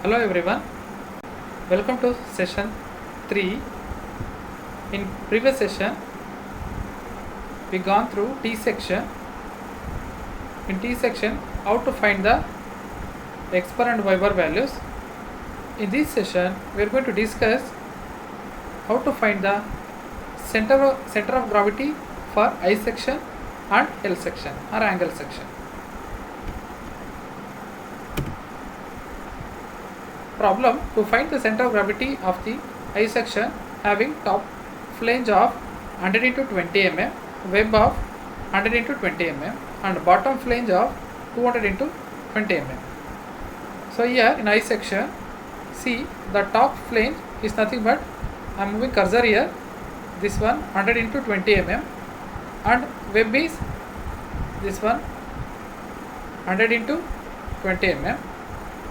Hello everyone, welcome to session 3. In previous session we gone through T section. In T section how to find the x bar and y bar values. In this session we are going to discuss how to find the center of gravity for I section and L section or angle section. Problem: to find the center of gravity of the I section having top flange of 100 into 20 mm, web of 100 into 20 mm and bottom flange of 200 into 20 mm. So here in I section, see the top flange is nothing but, I am moving cursor here, this one 100 into 20 mm and web is this one 100 into 20 mm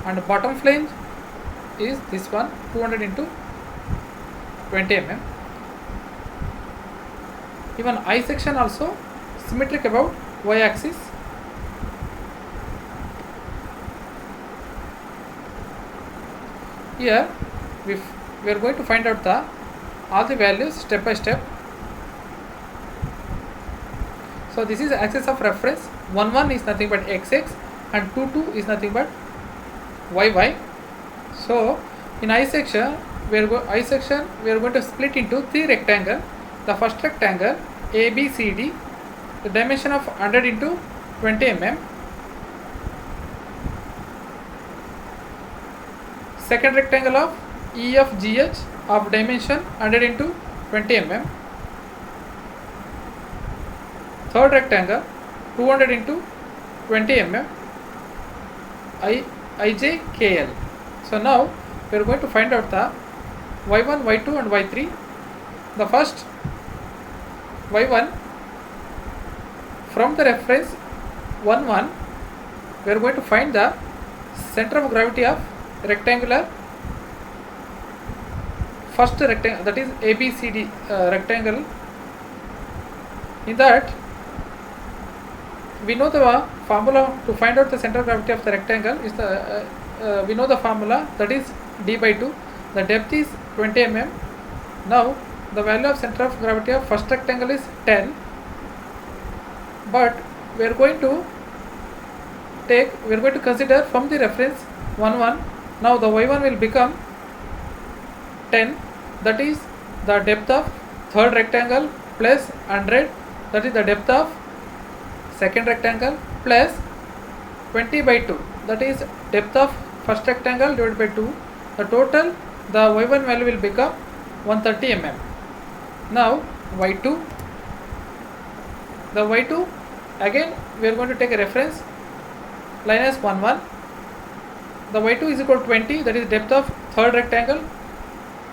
and bottom flange is this one 200 into 20 mm. Even I section also symmetric about y axis. Here we are going to find out all the values step by step. So this is the axis of reference. 1 is nothing but xx and 2 is nothing but yy. So in I section we are going to split into 3 rectangles. The first rectangle ABCD, the dimension of 100 into 20 mm. Second rectangle of EFGH of dimension 100 into 20 mm. Third rectangle 200 into 20 mm. IJKL. So now we are going to find out the y1, y2 and y3. The first y1, from the reference 1 1 we are going to find the center of gravity of rectangular first rectangle, that is ABCD rectangle. In that we know the formula to find out the center of gravity of the rectangle is we know the formula, that is d by 2. The depth is 20 mm. Now the value of center of gravity of first rectangle is 10, but we are going to consider from the reference 1 1. Now the y1 will become 10, that is the depth of third rectangle plus 100, that is the depth of second rectangle plus 20 by 2, that is depth of first rectangle divided by 2. The total, the y1 value will become 130 mm. Now y2, the y2 again we are going to take a reference line as 1 1. The y2 is equal to 20, that is depth of third rectangle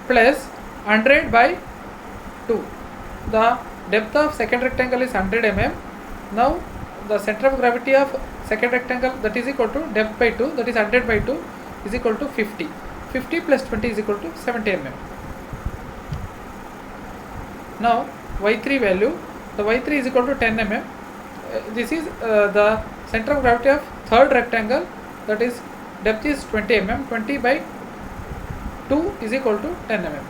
plus 100 by 2. The depth of second rectangle is 100 mm. Now the center of gravity of second rectangle, that is equal to depth by 2, that is 100 by 2 is equal to 50. 50 plus 20 is equal to 70 mm. Now y3 value, the y3 is equal to 10 mm. This is the center of gravity of third rectangle, that is depth is 20 mm. 20 by 2 is equal to 10 mm.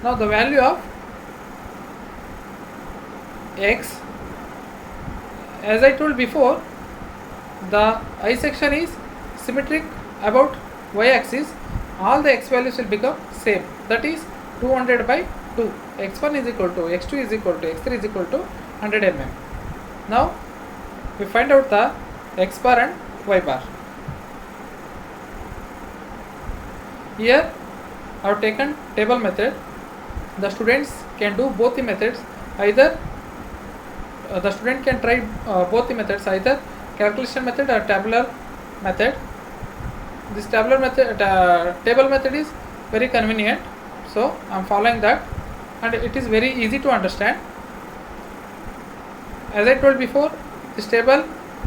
Now the value of x, as I told before, the I section is symmetric about y axis. All the x values will become same, that is 200 by 2. x1 is equal to, x2 is equal to, x3 is equal to 100 mm. Now we find out the x bar and y bar. Here I have taken table method. The students can do both the methods. Either the student can try both the methods, either calculation method or tabular method. This tabular method, table method is very convenient, so I am following that, and it is very easy to understand. As I told before, this table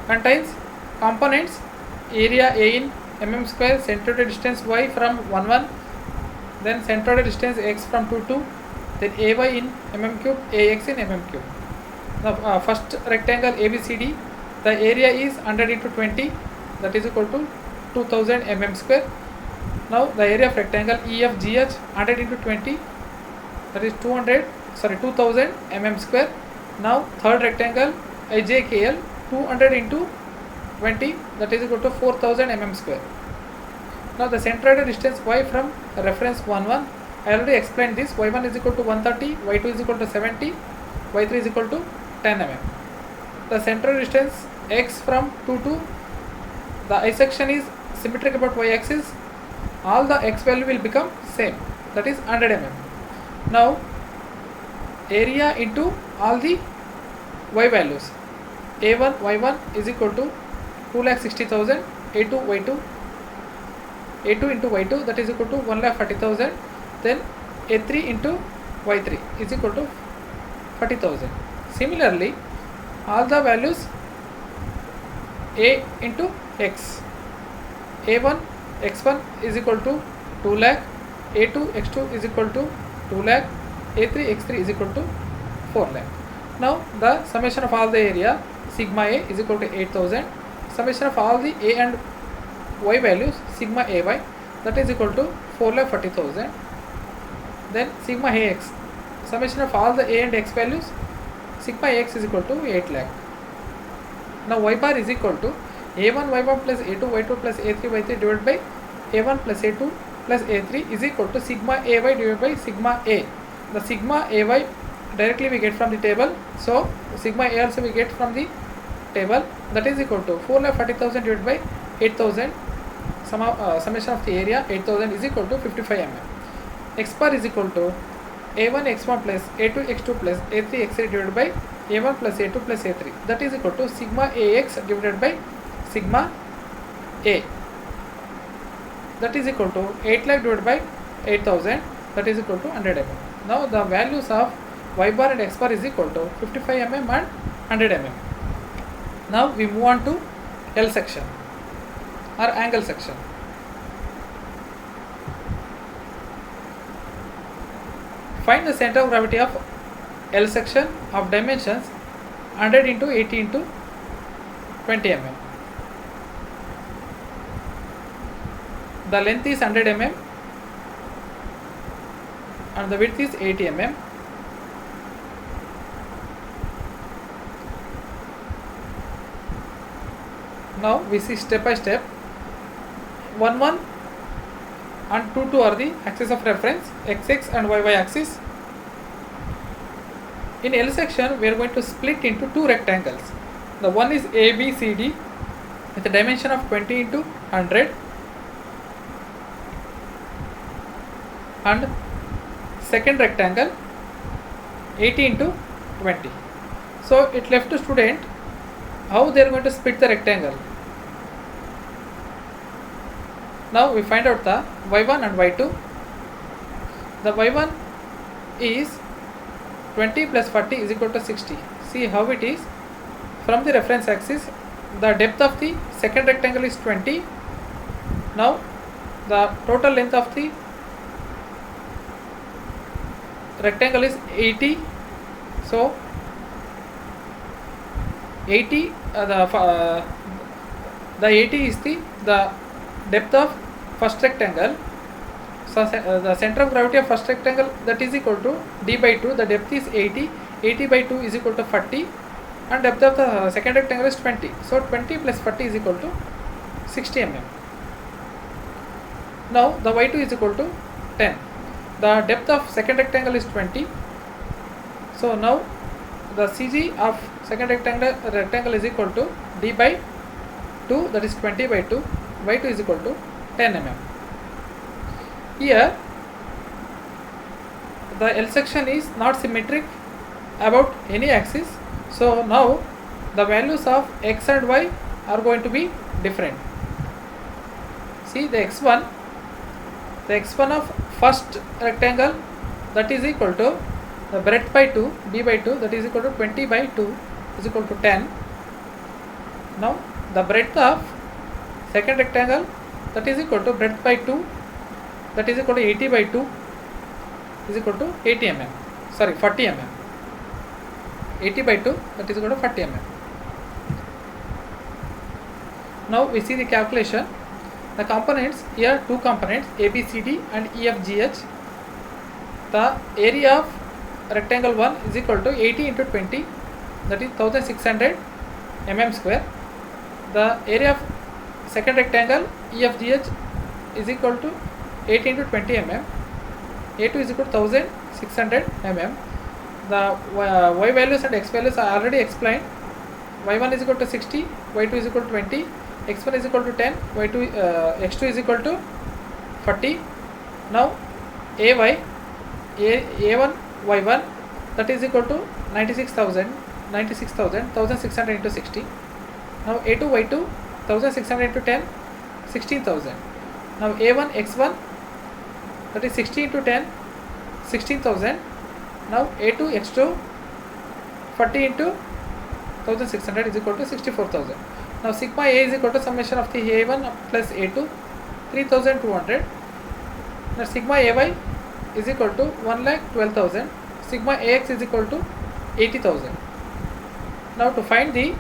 contains components: area A in mm square, centroid distance y from 1 1, then centroid distance x from 2 2, then ay in mm cube, ax in mm cube. Now first rectangle ABCD, the area is 100 into 20, that is equal to 2000 mm square. Now the area of rectangle EFGH 100 into 20, that is 2000 mm square. Now third rectangle IJKL 200 into 20, that is equal to 4000 mm square. Now the centroidal distance y from reference 1 1, I already explained this. y1 is equal to 130, y2 is equal to 70, y3 is equal to 10 mm. The centroidal distance x from 2 to the I section is symmetric about y axis. All the x value will become same, that is 100 mm. Now area into all the y values. A1 y1 is equal to 2,60,000, A2 y2, A2 into y2, that is equal to 1,40,000. Then A3 into y3 is equal to 40,000. Similarly, all the values A into x. A1 x1 is equal to 2 lakh, A2 x2 is equal to 2 lakh, A3 x3 is equal to 4 lakh. Now the summation of all the area sigma A is equal to 8,000. Summation of all the A and y values sigma AY, that is equal to 4,40,000. Then sigma AX, summation of all the A and x values sigma AX is equal to 8 lakh. Now y bar is equal to A1 y1 plus A2 y2 plus A3 y3 divided by A1 plus A2 plus A3 is equal to sigma AY divided by sigma A. The sigma AY directly we get from the table, so sigma A also we get from the table, that is equal to 4,40,000 divided by 8,000. Summation of the area 8,000 is equal to 55 mm. X bar is equal to A1 x1 plus A2 x2 plus A3 x3 divided by A1 plus A2 plus A3, that is equal to sigma AX divided by sigma A, that is equal to 8 lakh divided by 8,000, that is equal to 100 mm. Now the values of y bar and x bar is equal to 55 mm and 100 mm. Now we move on to L section or angle section. Find the center of gravity of L section of dimensions 100 into 80 into 20 mm. The length is 100 mm and the width is 80 mm. Now we see step by step. 1 1 and 2 2 are the axis of reference, x and y axis. In L section we are going to split into two rectangles. The one is ABCD with a dimension of 20 into 100 and second rectangle 80 into 20. So it left to student how they are going to split the rectangle. Now we find out the y1 and y2. The y1 is 20 plus 40 is equal to 60. See how it is. From the reference axis, the depth of the second rectangle is 20. Now the total length of the rectangle is 80. So 80 the 80 is the depth of first rectangle. So the center of gravity of first rectangle, that is equal to d by 2. The depth is 80. 80 by 2 is equal to 40 and depth of the second rectangle is 20. So 20 plus 40 is equal to 60 mm. Now the y2 is equal to 10. The depth of second rectangle is 20. So now the CG of second rectangle is equal to d by 2, that is 20 by 2. Y2 is equal to 10 mm. Here the L section is not symmetric about any axis. So now the values of x and y are going to be different. See the x1 of first rectangle, that is equal to the breadth by 2, b by 2, that is equal to 20 by 2 is equal to 10. Now the breadth of second rectangle, that is equal to breadth by 2, that is equal to 80 by 2 is equal to 80 mm. Sorry, 40 mm. 80 by 2, that is equal to 40 mm. Now we see the calculation. The components here, two components A, B, C, D and E, F, G, H. The area of rectangle 1 is equal to 80 into 20, that is 1600 mm square. The area of second rectangle E, F, G, H is equal to 80 into 20 mm. A2 is equal to 1600 mm. The y values and x values are already explained. Y1 is equal to 60, y2 is equal to 20, x1 is equal to 10, x2 is equal to 40. Now A1 y1, that is equal to 1600 into 60. Now A2 y2, 1600 into 10, 16,000. Now A1 x1, that is 60 into 10, 16,000. Now A2 x2, 40 into 1600 is equal to 64,000. Now sigma A is equal to summation of the A1 plus A2, 3200. Now sigma AY is equal to 1,12,000. Sigma AX is equal to 80,000. Now to find the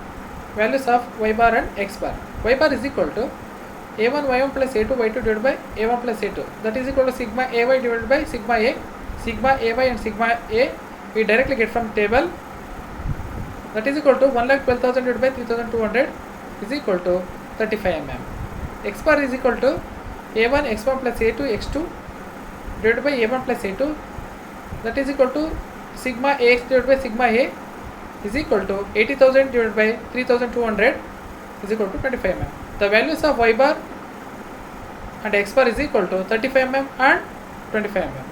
values of y bar and x bar. Y bar is equal to A1 y1 plus A2 y2 divided by A1 plus A2. That is equal to sigma AY divided by sigma A. Sigma AY and sigma A we directly get from table. That is equal to 1,12,000 divided by 3,200 is equal to 35 mm. X bar is equal to A1 x1 plus A2 x2 divided by A1 plus A2. That is equal to sigma AX divided by sigma A is equal to 80,000 divided by 3,200 is equal to 25 mm. The values of y bar and x bar is equal to 35 mm and 25 mm.